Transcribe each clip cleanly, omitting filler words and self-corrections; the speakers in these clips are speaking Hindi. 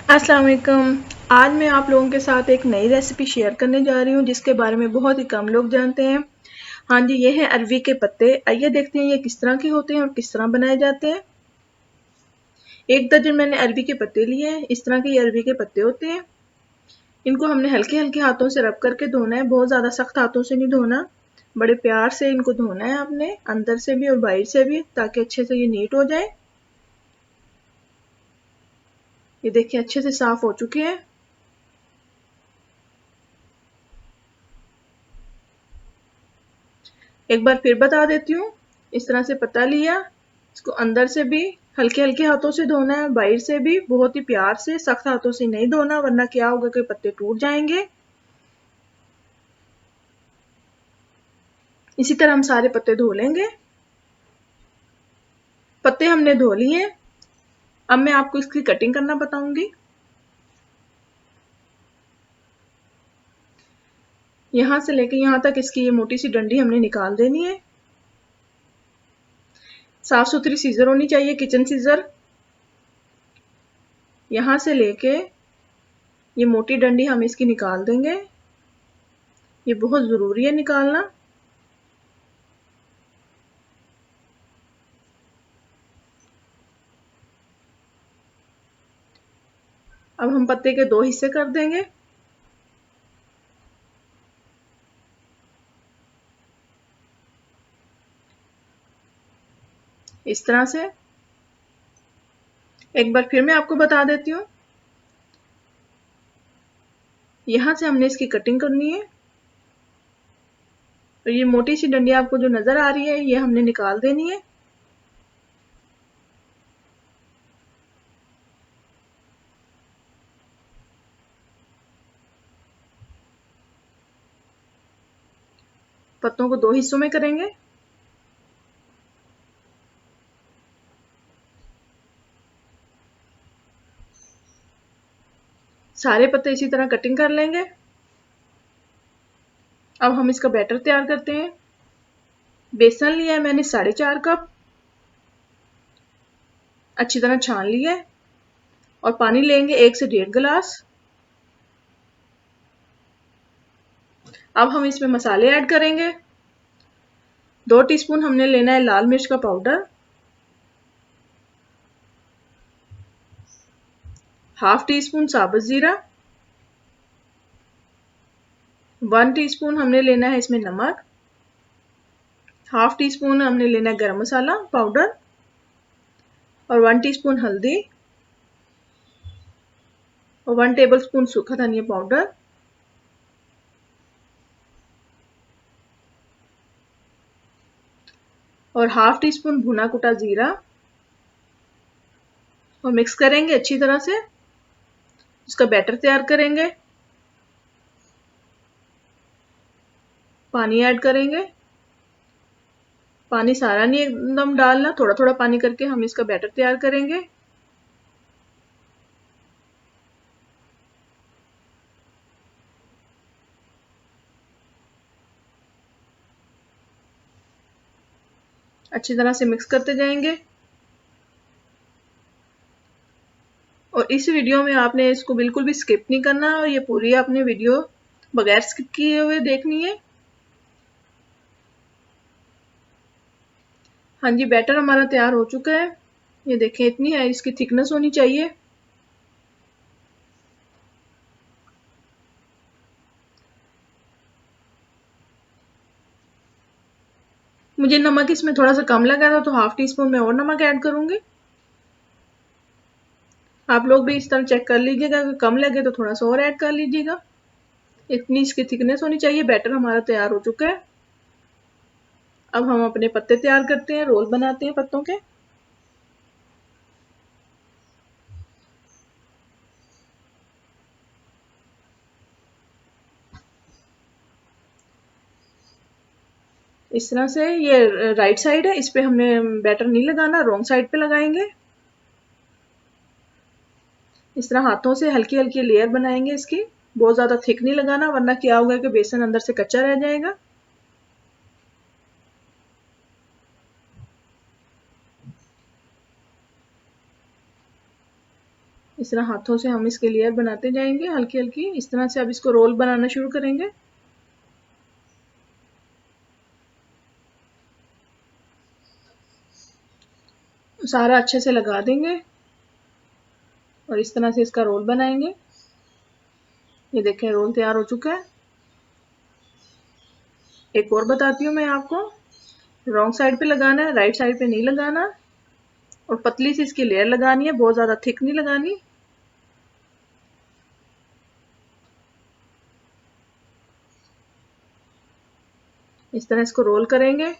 अस्सलाम वालेकुम। आज मैं आप लोगों के साथ एक नई रेसिपी शेयर करने जा रही हूँ जिसके बारे में बहुत ही कम लोग जानते हैं। हाँ जी, ये है अरवी के पत्ते। आइए देखते हैं ये किस तरह के होते हैं और किस तरह बनाए जाते हैं। एक दर्जन मैंने अरवी के पत्ते लिए हैं। इस तरह के ये अरवी के पत्ते होते हैं। इनको हमने हल्के हल्के हाथों से रब करके धोना है, बहुत ज़्यादा सख्त हाथों से नहीं धोना। बड़े प्यार से इनको धोना है आपने, अंदर से भी और बाहर से भी, ताकि अच्छे से ये नीट हो जाए। ये देखिए अच्छे से साफ हो चुके हैं। एक बार फिर बता देती हूँ। इस तरह से पत्ता लिया, इसको अंदर से भी हल्के हल्के हाथों से धोना है, बाहर से भी बहुत ही प्यार से, सख्त हाथों से नहीं धोना वरना क्या होगा कि पत्ते टूट जाएंगे। इसी तरह हम सारे पत्ते धो लेंगे। पत्ते हमने धो लिए। अब मैं आपको इसकी कटिंग करना बताऊंगी। यहाँ से लेके यहाँ तक इसकी ये मोटी सी डंडी हमने निकाल देनी है। साफ सुथरी सीजर होनी चाहिए, किचन सीजर। यहाँ से लेके ये मोटी डंडी हम इसकी निकाल देंगे। ये बहुत जरूरी है निकालना। अब हम पत्ते के दो हिस्से कर देंगे। इस तरह से। एक बार फिर मैं आपको बता देती हूँ। यहाँ से हमने इसकी कटिंग करनी है। तो ये मोटी सी डंडी आपको जो नजर आ रही है ये हमने निकाल देनी है। पत्तों को दो हिस्सों में करेंगे। सारे पत्ते इसी तरह कटिंग कर लेंगे। अब हम इसका बैटर तैयार करते हैं। बेसन लिया है मैंने 4.5 कप। अच्छी तरह छान लिया है। और पानी लेंगे 1 से 1.5 गिलास। अब हम इसमें मसाले ऐड करेंगे। 2 टीस्पून हमने लेना है लाल मिर्च का पाउडर। हाफ टी स्पून साबुत जीरा। 1 टीस्पून हमने लेना है इसमें नमक। हाफ टी स्पून हमने लेना है गरम मसाला पाउडर। और 1 टीस्पून हल्दी। और 1 टेबल स्पून सूखा धनिया पाउडर। और हाफ टी स्पून भुना कुटा जीरा। और मिक्स करेंगे अच्छी तरह से। उसका बैटर तैयार करेंगे। पानी ऐड करेंगे। पानी सारा नहीं एकदम डालना, थोड़ा थोड़ा पानी करके हम इसका बैटर तैयार करेंगे। अच्छी तरह से मिक्स करते जाएंगे। और इस वीडियो में आपने इसको बिल्कुल भी स्किप नहीं करना और ये पूरी आपने वीडियो बगैर स्किप किए हुए देखनी है। हाँ जी, बैटर हमारा तैयार हो चुका है। ये देखें, इतनी है इसकी थिकनेस होनी चाहिए। मुझे नमक इसमें थोड़ा सा कम लगा था तो हाफ टी स्पून में और नमक ऐड करूंगी। आप लोग भी इस तरह चेक कर लीजिएगा, अगर कम लगे तो थोड़ा सा और ऐड कर लीजिएगा। इतनी इसकी थिकनेस होनी चाहिए। बैटर हमारा तैयार हो चुका है। अब हम अपने पत्ते तैयार करते हैं, रोल बनाते हैं पत्तों के। इस तरह से। ये राइट साइड है, इस पे हमने बैटर नहीं लगाना, रॉन्ग साइड पे लगाएंगे। इस तरह हाथों से हल्की हल्की लेयर बनाएंगे इसकी। बहुत ज्यादा थिक नहीं लगाना वरना क्या होगा कि बेसन अंदर से कच्चा रह जाएगा। इस इस तरह हाथों से हम इसके लेयर बनाते जाएंगे हल्की हल्की। इस तरह से अब इसको रोल बनाना शुरू करेंगे। सारा अच्छे से लगा देंगे और इस तरह से इसका रोल बनाएंगे। ये देखें रोल तैयार हो चुका है। एक और बताती हूँ मैं आपको, रॉन्ग साइड पे लगाना है, राइट साइड पे नहीं लगाना। और पतली सी इसकी लेयर लगानी है, बहुत ज्यादा थिक नहीं लगानी। इस तरह इसको रोल करेंगे।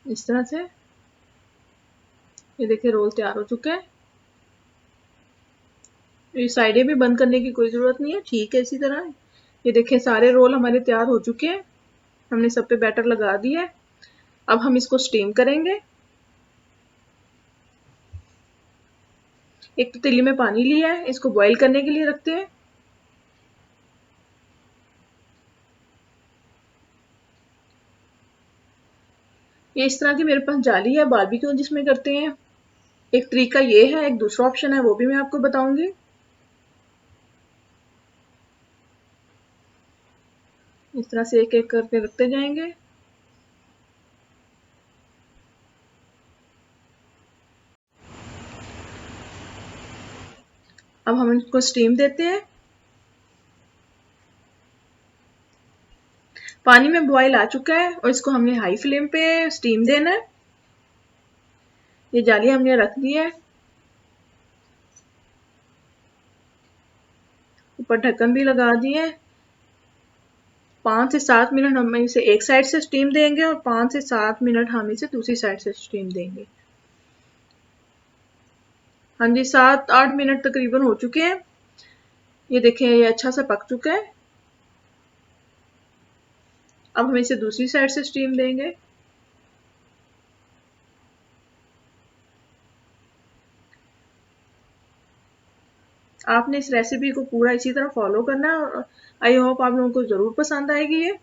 इस तरह से ये देखिए रोल तैयार हो चुके हैं। ये साइडें भी बंद करने की कोई जरूरत नहीं है, ठीक है। इसी तरह ये देखिए सारे रोल हमारे तैयार हो चुके हैं। हमने सब पे बैटर लगा दिया है। अब हम इसको स्टीम करेंगे। एक पतीली में पानी लिया है, इसको बॉईल करने के लिए रखते हैं। ये इस तरह की मेरे पास जाली है बारबेक्यू जिसमें करते हैं। एक तरीका ये है, एक दूसरा ऑप्शन है, वो भी मैं आपको बताऊंगी। इस तरह से एक एक करके रखते जाएंगे। अब हम इसको स्टीम देते हैं। पानी में बॉईल आ चुका है और इसको हमने हाई फ्लेम पे स्टीम देना है। ये जाली हमने रख दी है, ऊपर ढक्कन भी लगा दिए है। 5 से 7 मिनट हम इसे एक साइड से स्टीम देंगे और 5 से 7 मिनट हम इसे दूसरी साइड से स्टीम देंगे। हाँ जी, 7-8 मिनट तकरीबन हो चुके हैं। ये देखें ये अच्छा सा पक चुका है। अब हम इसे दूसरी साइड से स्टीम देंगे। आपने इस रेसिपी को पूरा इसी तरह फॉलो करना है और आई होप आप लोगों को जरूर पसंद आएगी ये।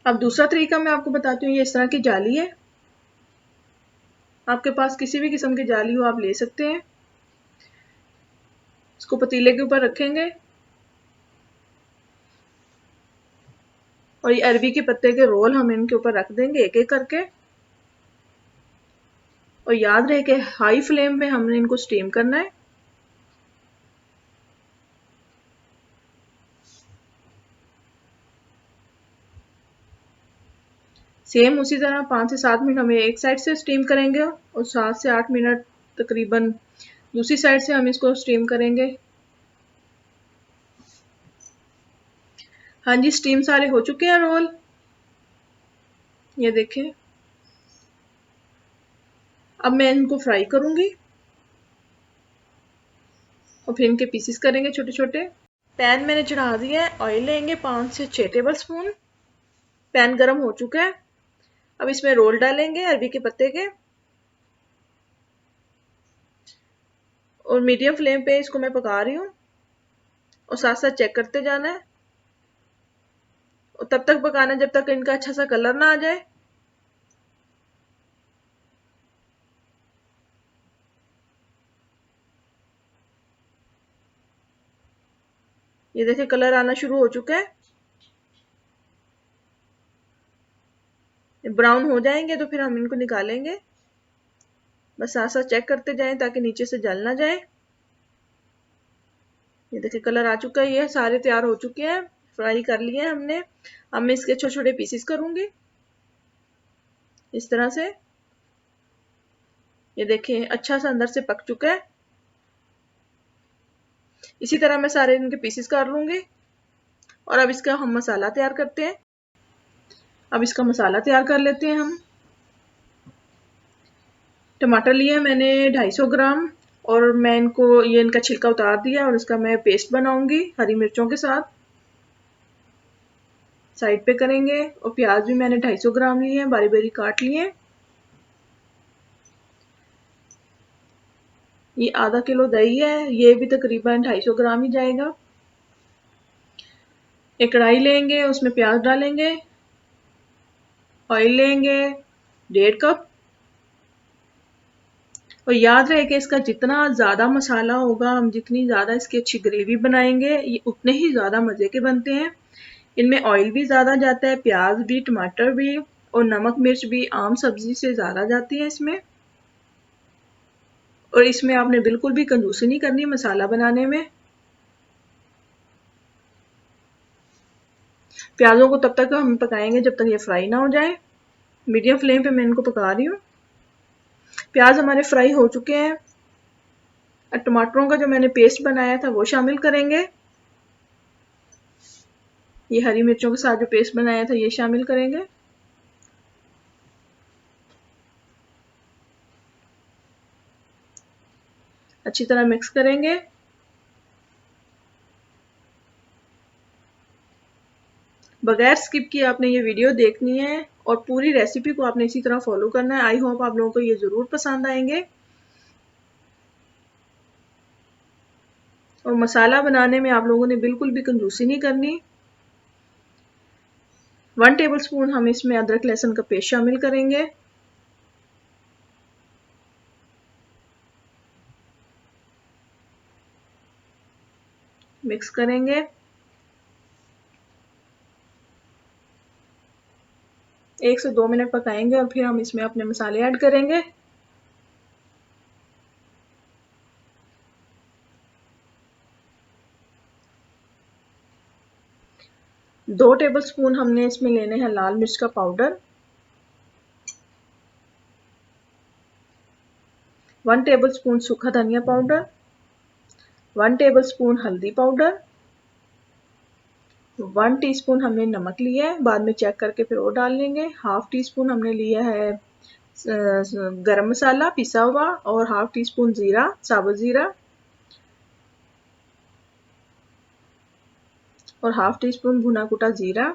अब दूसरा तरीका मैं आपको बताती हूँ। ये इस तरह की जाली है, आपके पास किसी भी किस्म की जाली हो आप ले सकते हैं। इसको पतीले के ऊपर रखेंगे और ये अरबी के पत्ते के रोल हम इनके ऊपर रख देंगे एक एक करके। और याद रहे कि हाई फ्लेम पे हमने इनको स्टीम करना है। सेम उसी तरह 5 से 7 मिनट हमें एक साइड से स्टीम करेंगे और 7 से 8 मिनट तकरीबन दूसरी साइड से हम इसको स्टीम करेंगे। हाँ जी, स्टीम सारे हो चुके हैं रोल। ये देखें, अब मैं इनको फ्राई करूंगी और फिर इनके पीसेस करेंगे छोटे छोटे। पैन मैंने चढ़ा दिया है, ऑयल लेंगे 5 से 6 टेबल स्पून। पैन गर्म हो चुका है। अब इसमें रोल डालेंगे अरबी के पत्ते के और मीडियम फ्लेम पे इसको मैं पका रही हूँ और साथ साथ चेक करते जाना है और तब तक पकाना जब तक इनका अच्छा सा कलर ना आ जाए। ये देखिए कलर आना शुरू हो चुका है। ब्राउन हो जाएंगे तो फिर हम इनको निकालेंगे। बस साथ साथ चेक करते जाएं ताकि नीचे से जल ना जाए। ये देखिए कलर आ चुका है, ये सारे तैयार हो चुके हैं, फ्राई कर लिए हमने। अब मैं इसके छोटे छोटे पीसेस करूंगी इस तरह से। ये देखिए अच्छा सा अंदर से पक चुका है। इसी तरह मैं सारे इनके पीसेस कर लूंगी और अब इसका हम मसाला तैयार करते हैं। अब इसका मसाला तैयार कर लेते हैं हम। टमाटर लिए मैंने 250 ग्राम और मैं इनको ये इनका छिलका उतार दिया और इसका मैं पेस्ट बनाऊंगी हरी मिर्चों के साथ। साइड पे करेंगे। और प्याज भी मैंने 250 ग्राम लिए हैं, बारी बारी काट लिए। ये आधा किलो दही है, ये भी तकरीबन 250 ग्राम ही जाएगा। एक कढ़ाई लेंगे, उसमें प्याज डालेंगे, ऑयल लेंगे 1.5 कप। और याद रहे कि इसका जितना ज़्यादा मसाला होगा, हम जितनी ज़्यादा इसकी अच्छी ग्रेवी बनाएंगे, ये उतने ही ज़्यादा मज़े के बनते हैं। इनमें ऑयल भी ज़्यादा जाता है, प्याज भी, टमाटर भी, और नमक मिर्च भी आम सब्जी से ज़्यादा जाती है इसमें। और इसमें आपने बिल्कुल भी कंजूसी नहीं करनी मसाला बनाने में। प्याजों को तब तक हम पकाएंगे जब तक ये फ्राई ना हो जाए। मीडियम फ्लेम पे मैं इनको पका रही हूँ। प्याज हमारे फ्राई हो चुके हैं। और टमाटरों का जो मैंने पेस्ट बनाया था वो शामिल करेंगे। ये हरी मिर्चों के साथ जो पेस्ट बनाया था ये शामिल करेंगे। अच्छी तरह मिक्स करेंगे। बगैर स्किप किए आपने ये वीडियो देखनी है और पूरी रेसिपी को आपने इसी तरह फॉलो करना है। आई होप आप लोगों को ये ज़रूर पसंद आएंगे। और मसाला बनाने में आप लोगों ने बिल्कुल भी कंजूसी नहीं करनी। 1 टेबलस्पून हम इसमें अदरक लहसुन का पेस्ट शामिल करेंगे। मिक्स करेंगे। 1 से 2 मिनट पकाएंगे और फिर हम इसमें अपने मसाले ऐड करेंगे। 2 टेबलस्पून हमने इसमें लेने हैं लाल मिर्च का पाउडर। 1 टेबलस्पून सूखा धनिया पाउडर। 1 टेबलस्पून हल्दी पाउडर। 1 टीस्पून हमने नमक लिया है, बाद में चेक करके फिर और डाल लेंगे। हाफ टी स्पून हमने लिया है गरम मसाला पिसा हुआ, और हाफ टी स्पून जीरा, साबुत जीरा, और हाफ टी स्पून भुना कुटा जीरा।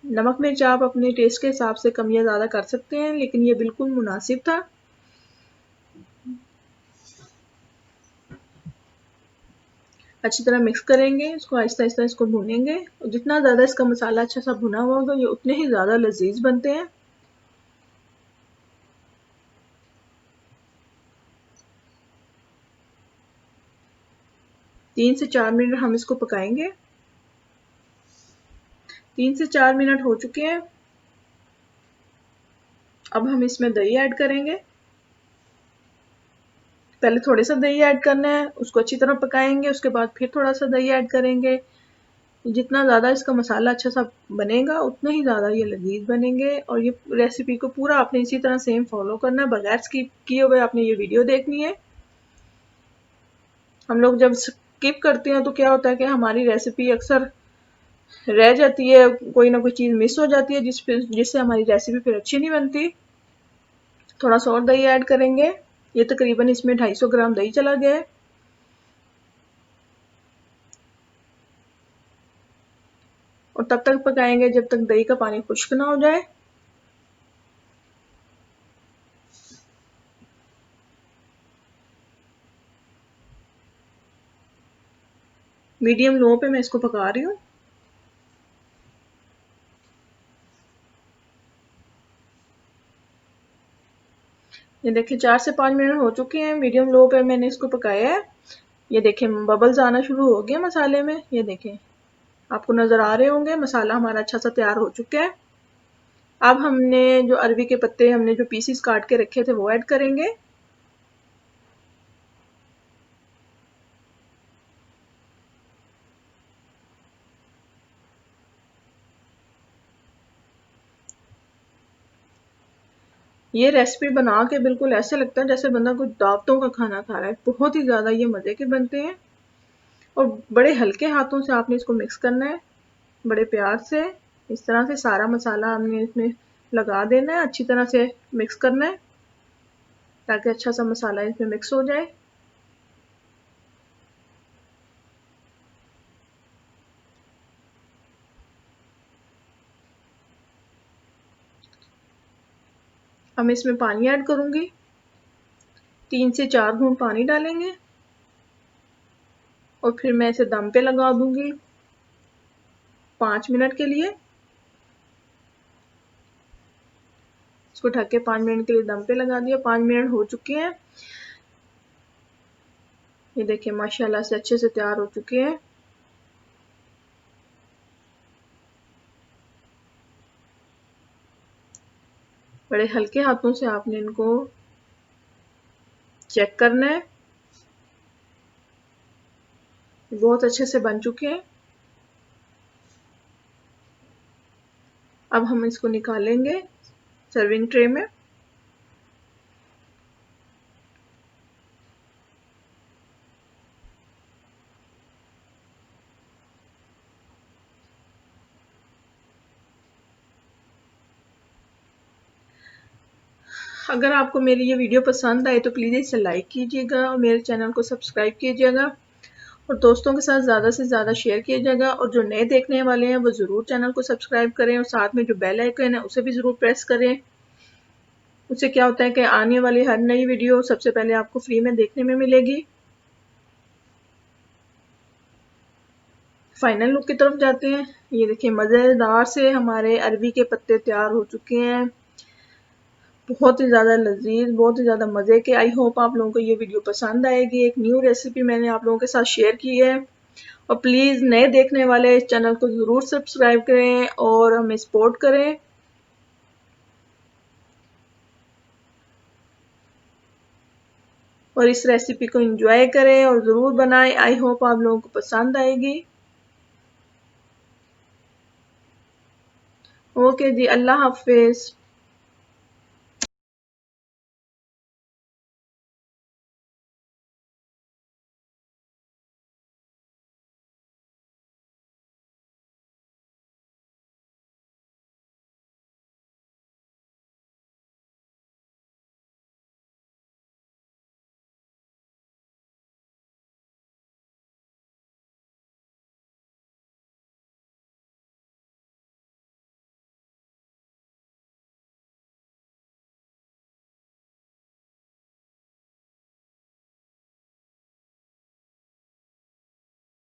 नमक मिर्च आप अपने टेस्ट के हिसाब से कम या ज़्यादा कर सकते हैं, लेकिन ये बिल्कुल मुनासिब था। अच्छी तरह मिक्स करेंगे, इसको आहिस्ता आहिस्ता इसको भूनेंगे। और जितना ज़्यादा इसका मसाला अच्छा सा भुना हुआ होगा, ये उतने ही ज़्यादा लजीज बनते हैं। 3 से 4 मिनट हम इसको पकाएंगे। 3 से 4 मिनट हो चुके हैं। अब हम इसमें दही ऐड करेंगे। पहले थोड़े सा दही ऐड करना है, उसको अच्छी तरह पकाएंगे, उसके बाद फिर थोड़ा सा दही ऐड करेंगे। जितना ज़्यादा इसका मसाला अच्छा सा बनेगा, उतना ही ज़्यादा ये लजीज बनेंगे। और ये रेसिपी को पूरा आपने इसी तरह सेम फॉलो करना है, बगैर स्किप किए हुए आपने ये वीडियो देखनी है। हम लोग जब स्किप करते हैं तो क्या होता है कि हमारी रेसिपी अक्सर रह जाती है, कोई ना कोई चीज़ मिस हो जाती है, जिससे हमारी रेसिपी फिर अच्छी नहीं बनती। थोड़ा सा और दही ऐड करेंगे। ये तकरीबन इसमें 250 ग्राम दही चला गया है। और तब तक पकाएंगे जब तक दही का पानी खुश्क ना हो जाए। मीडियम लो पे मैं इसको पका रही हूँ। ये देखिए 4 से 5 मिनट हो चुके हैं, मीडियम लो पे मैंने इसको पकाया है। ये देखें बबल्स आना शुरू हो गए मसाले में। ये देखें, आपको नज़र आ रहे होंगे मसाला हमारा अच्छा सा तैयार हो चुका है। अब हमने जो अरवी के पत्ते हमने जो पीसीस काट के रखे थे वो ऐड करेंगे। ये रेसिपी बना के बिल्कुल ऐसे लगता है जैसे बंदा कुछ दावतों का खाना खा रहा है। बहुत ही ज़्यादा ये मज़े के बनते हैं। और बड़े हल्के हाथों से आपने इसको मिक्स करना है, बड़े प्यार से। इस तरह से सारा मसाला हमने इसमें लगा देना है, अच्छी तरह से मिक्स करना है ताकि अच्छा सा मसाला इसमें मिक्स हो जाए। अब इसमें पानी ऐड करूँगी। 3 से 4 घूंट पानी डालेंगे और फिर मैं इसे दम पे लगा दूंगी 5 मिनट के लिए। इसको ढक के 5 मिनट के लिए दम पे लगा दिया। 5 मिनट हो चुके हैं। ये देखिए माशाल्लाह से अच्छे से तैयार हो चुके हैं। बड़े हल्के हाथों से आपने इनको चेक करना है। बहुत अच्छे से बन चुके हैं। अब हम इसको निकालेंगे सर्विंग ट्रे में। अगर आपको मेरी ये वीडियो पसंद आए तो प्लीज़ इसे लाइक कीजिएगा और मेरे चैनल को सब्सक्राइब कीजिएगा और दोस्तों के साथ ज़्यादा से ज़्यादा शेयर कीजिएगा। और जो नए देखने वाले हैं वो ज़रूर चैनल को सब्सक्राइब करें और साथ में जो बेल आइकन है उसे भी ज़रूर प्रेस करें। उससे क्या होता है कि आने वाली हर नई वीडियो सबसे पहले आपको फ्री में देखने में मिलेगी। फाइनल लुक की तरफ जाते हैं। ये देखिए मज़ेदार से हमारे अरबी के पत्ते तैयार हो चुके हैं। बहुत ही ज़्यादा लजीज, बहुत ही ज़्यादा मज़े के। आई होप आप लोगों को ये वीडियो पसंद आएगी। एक न्यू रेसिपी मैंने आप लोगों के साथ शेयर की है। और प्लीज़ नए देखने वाले इस चैनल को ज़रूर सब्सक्राइब करें और हमें सपोर्ट करें। और इस रेसिपी को एंजॉय करें और ज़रूर बनाएं। आई होप आप लोगों को पसंद आएगी। ओके जी, अल्लाह हाफिज़।